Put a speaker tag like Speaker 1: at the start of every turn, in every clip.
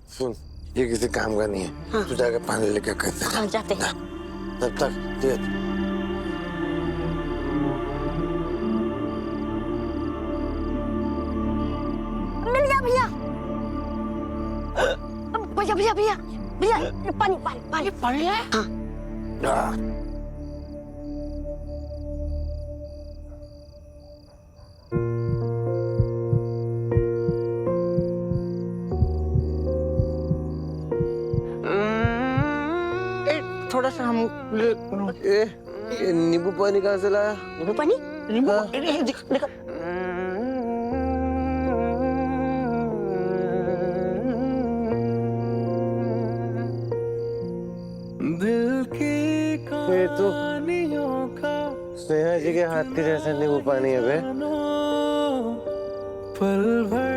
Speaker 1: सुन, ये किसी काम का नहीं है।
Speaker 2: हाँ।
Speaker 1: तू जाकर पानी लेके करते
Speaker 2: हाँ, जाते हैं।
Speaker 1: तब तक दे।
Speaker 2: मिल गया भैया। भैया भैया भैया भैया, पानी पानी पानी पड़ गया। हाँ।
Speaker 3: थोड़ा सा हम
Speaker 1: ये नींबू पानी कहाँ से लाया?
Speaker 2: नींबू पानी?
Speaker 3: नींबू
Speaker 1: हाँ।
Speaker 3: देखो दिल की
Speaker 1: ये तो स्नेहा जी के हाथ के जैसा नींबू पानी है बे।
Speaker 3: पल भर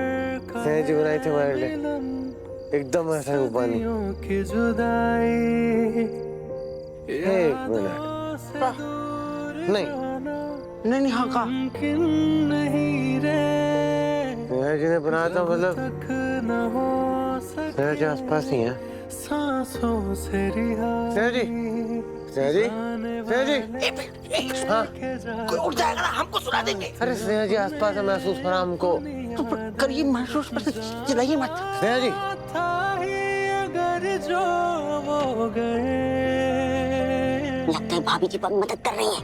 Speaker 1: स्नेहा जी बनाई थी हमारे लिए, एकदम ऐसा नींबू पानी।
Speaker 3: की जुदाई
Speaker 1: एक मिनट, नहीं
Speaker 3: नहीं नहीं, हाँ का नहीं रे,
Speaker 1: स्नेहा जी ने बनाया था, मतलब
Speaker 3: न हो
Speaker 1: स्नेहा जी आसपास ही है।
Speaker 3: सांसों से रिहाई।
Speaker 1: स्नेहा जी, स्नेहा जी, स्नेहा जी। हाँ,
Speaker 3: कोई उठ जाएगा ना, हमको सुना देंगे।
Speaker 1: अरे स्नेहा जी आसपास है, महसूस हो रहा हमको।
Speaker 3: तो करिए महसूस, बस चिल्लाइए मत।
Speaker 1: स्नेहा जी,
Speaker 3: अगर जो वो गए,
Speaker 2: लगता है भाभी जी मदद कर रही है।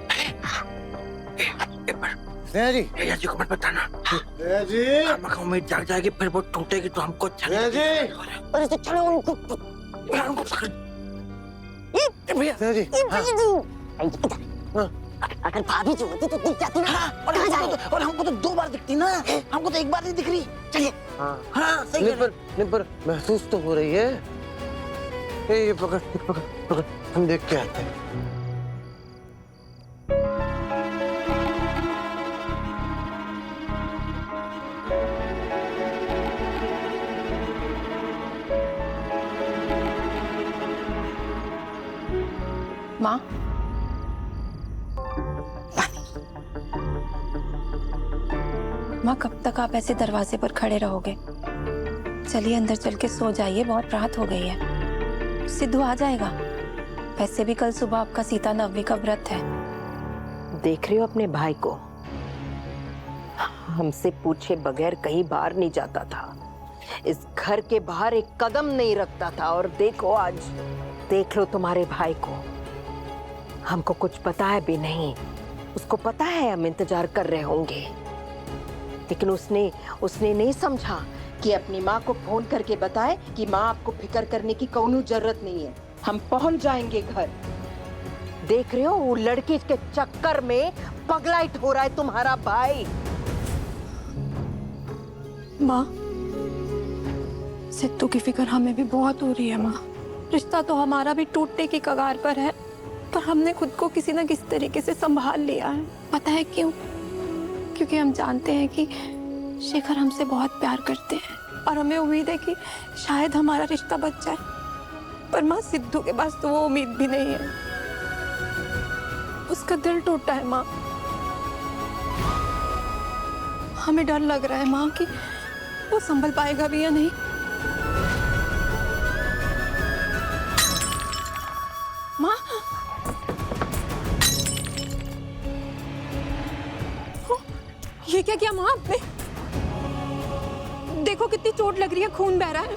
Speaker 1: स्नेहा जी,
Speaker 3: भैया जी को मत बताना।
Speaker 1: स्नेहा जी,
Speaker 3: हमको उम्मीद जाग जाएगी, फिर वो टूटेगी तो हमको अच्छा
Speaker 1: स्नेहा जी,
Speaker 2: अरे तो चलो उनको
Speaker 3: पकड़। भैया
Speaker 1: स्नेहा जी, हाँ, हाँ।
Speaker 2: अगर भाभी जी होती तो दिख जाती ना।
Speaker 3: और
Speaker 2: कहाँ
Speaker 3: हमको
Speaker 2: जाए?
Speaker 3: तो, और हमको तो 2 बार दिखती ना, हमको तो 1 बार नहीं दिख रही। चलिए।
Speaker 1: हाँ,
Speaker 3: हाँ सही
Speaker 1: नहीं पर महसूस तो हो रही है। ये पकड़ पकड़ पकड़, हम देख के आते हैं।
Speaker 4: माँ, माँ कब तक आप ऐसे दरवाजे पर खड़े रहोगे? चलिए अंदर चल के सो जाइए, बहुत रात हो गई है। सिद्धू आ जाएगा। वैसे भी कल सुबह आपका सीता नवमी का व्रत है।
Speaker 5: देख रहे हो अपने भाई को? हमसे पूछे बगैर कहीं बाहर नहीं जाता था, इस घर के बाहर एक कदम नहीं रखता था, और देखो आज, देख लो तुम्हारे भाई को। हमको कुछ पता है भी नहीं, उसको पता है हम इंतजार कर रहे होंगे, लेकिन उसने नहीं समझा कि अपनी माँ को फोन करके बताए कि माँ आपको फिक्र करने की कोई जरूरत नहीं है, हम पहुंच जाएंगे घर। देख रहे हो वो लड़की के चक्कर में पगलाइट हो रहा है तुम्हारा भाई।
Speaker 4: माँ, सिद्धू की फिक्र हमें भी बहुत हो रही है माँ। रिश्ता तो हमारा भी टूटने की कगार पर है, पर हमने खुद को किसी न किसी तरीके से संभाल लिया है। पता है क्यों? क्योंकि हम जानते हैं कि शेखर हमसे बहुत प्यार करते हैं और हमें उम्मीद है कि शायद हमारा रिश्ता बच जाए। पर माँ, सिद्धू के पास तो वो उम्मीद भी नहीं है। उसका दिल टूटा है माँ। हमें डर लग रहा है माँ कि वो संभल पाएगा भी या नहीं। माँ, ये क्या किया माँ आपने? देखो कितनी चोट लग रही है, खून बह रहा है।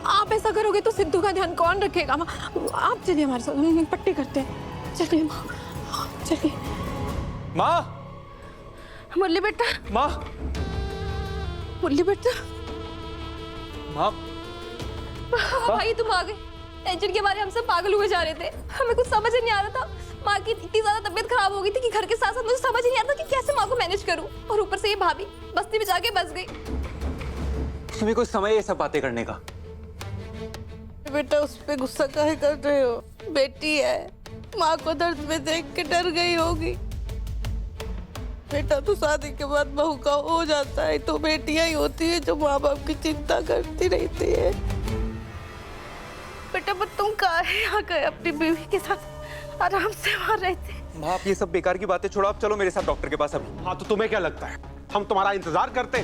Speaker 4: आप ऐसा करोगे तो सिद्धू का ध्यान कौन रखेगा माँ? आप चलिए हमारे साथ, हम पट्टी करते हैं। चलिए माँ, चलिए।
Speaker 6: माँ,
Speaker 4: मुरली बेटा,
Speaker 6: माँ,
Speaker 4: मुरली बेटा।
Speaker 6: माँ,
Speaker 7: भाई तुम आ गए। टेंशन के बारे में हम सब पागल हुए जा रहे थे। हमें कुछ समझ ही नहीं आ रहा था। माँ की इतनी ज्यादा तबीयत खराब हो गई थी कि घर के साथ साथ मुझे समझ ही नहीं आ रहा था कि कैसे माँ को मैनेज करूं। और ऊपर से ये भाभी बस्ती में जाके बस गई।
Speaker 6: तुम्हें कोई समय है ये सब बातें करने का?
Speaker 8: बेटा उस पे गुस्सा काहे कर रहे हो? बेटी है, माँ को दर्द में देख के डर गई होगी। बेटा तो शादी के बाद बहू का हो जाता है, तो बेटियां ही होती है जो माँ बाप की चिंता करती रहती है। बेटा पर तुम काहे यहाँ गए? अपनी बीवी के साथ आराम से वहाँ रहते।
Speaker 6: माँ, आप ये सब बेकार की बातें छोड़ो, आप चलो मेरे साथ डॉक्टर के पास अभी।
Speaker 9: हाँ तो तुम्हें क्या लगता है हम तुम्हारा इंतजार करते?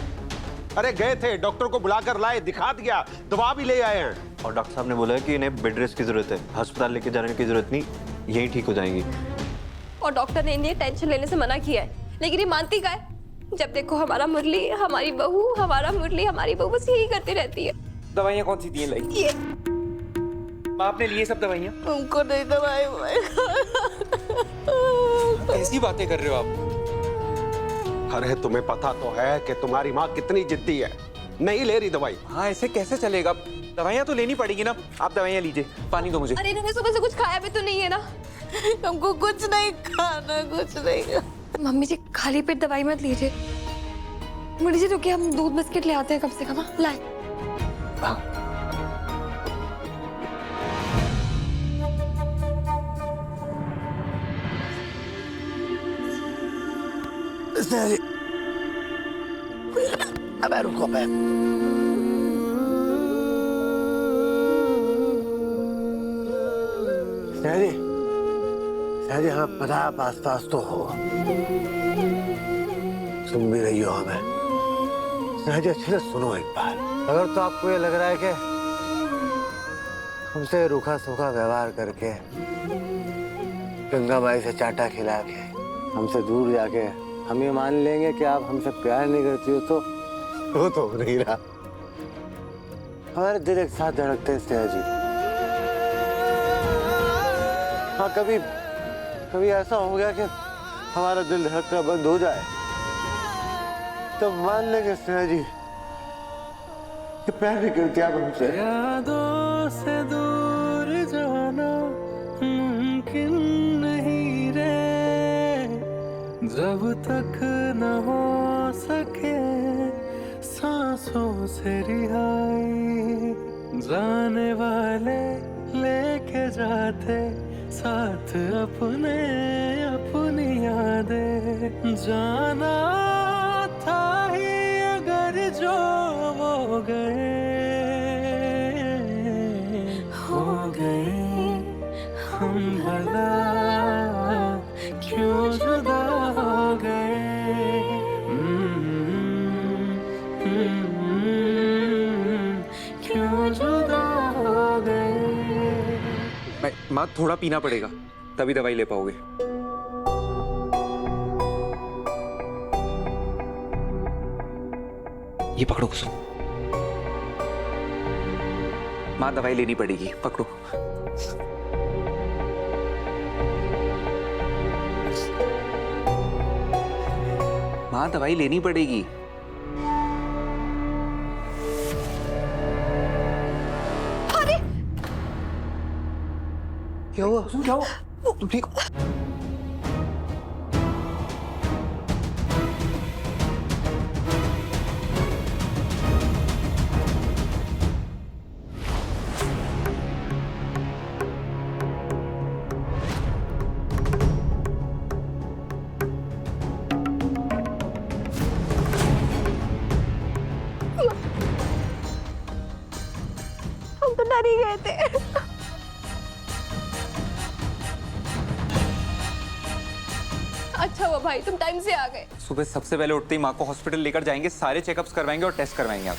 Speaker 9: अरे गए थे, डॉक्टर को बुलाकर लाए, दिखा दिया, दवा भी ले आए हैं।
Speaker 10: और डॉक्टर साहब ने बोला है कि इन्हें बेड रेस्ट की जरूरत है, अस्पताल लेके जाने की जरूरत नहीं, यही ठीक हो जाएंगी।
Speaker 7: और डॉक्टर ने इन्हें टेंशन लेने से मना किया है, लेकिन ये मानती का है। जब देखो हमारा मुरली, हमारी बहू, हमारा मुरली, हमारी बहू, बस यही करती रहती है।
Speaker 6: दवाइयाँ कौन सी दी लाई?
Speaker 7: ये
Speaker 6: माँ आपने लिए सब दवाइयाँ?
Speaker 8: हमको नहीं दवाई
Speaker 6: ऐसी बातें कर रहे हो आप?
Speaker 9: अरे तुम्हें पता तो है कि तुम्हारी माँ कितनी जिद्दी है, नहीं ले रही दवाई।
Speaker 6: हाँ ऐसे कैसे चलेगा? दवाइयाँ तो लेनी पड़ेगी ना। आप दवाइयाँ लीजिए, पानी दो मुझे।
Speaker 7: अरे इन्होंने सुबह से कुछ खाया भी तो नहीं है ना।
Speaker 8: हमको कुछ नहीं खाना, कुछ नहीं खाना।
Speaker 4: मम्मी जी खाली पेट दवाई मत लीजिए। मुड़ी जी रुकिए, हम दूध बिस्किट ले आते हैं कम से कम। लाए।
Speaker 1: अबे रुको बे। जी हाँ पता, आप आसपास तो हो, सुन भी रही हो हमें। जी अच्छे से सुनो एक बार। अगर तो आपको ये लग रहा है कि हमसे रूखा सूखा व्यवहार करके, गंगा माई से चाटा खिला के, हमसे दूर जाके हम ये मान लेंगे कि आप हमसे प्यार नहीं करती हो, तो वो तो हो नहीं रहा। हमारे दिल एक साथ धड़कते हैं स्नेहा जी। हाँ कभी कभी ऐसा हो गया कि हमारा दिल धड़कना बंद हो जाए, तो मान लेंगे स्नेहा जी कि प्यार नहीं करती आप हमसे।
Speaker 3: यादों से दूर जाना मुमकिन नहीं रे, जब तक न हो सके सांसों से रिहाई। जाने वाले लेके जाते साथ अपने अपनी यादें, जाना था ही अगर जो हो गए हम, भला क्यों जुदा हो गए। क्यों जुदा हो गए।
Speaker 6: माँ थोड़ा पीना पड़ेगा, तभी दवाई ले पाओगे। ये पकड़ो कुसुम। माँ दवाई लेनी पड़ेगी, पकड़ो। माँ दवाई लेनी पड़ेगी।
Speaker 1: क्या हुआ?
Speaker 6: क्या हुआ? तुम ठीक हो?
Speaker 7: हम तो डर ही गए थे। अच्छा हुआ भाई तुम टाइम से आ गए।
Speaker 6: सुबह सबसे पहले उठते ही माँ को हॉस्पिटल लेकर जाएंगे, सारे चेकअप्स करवाएंगे और टेस्ट करवाएंगे आप।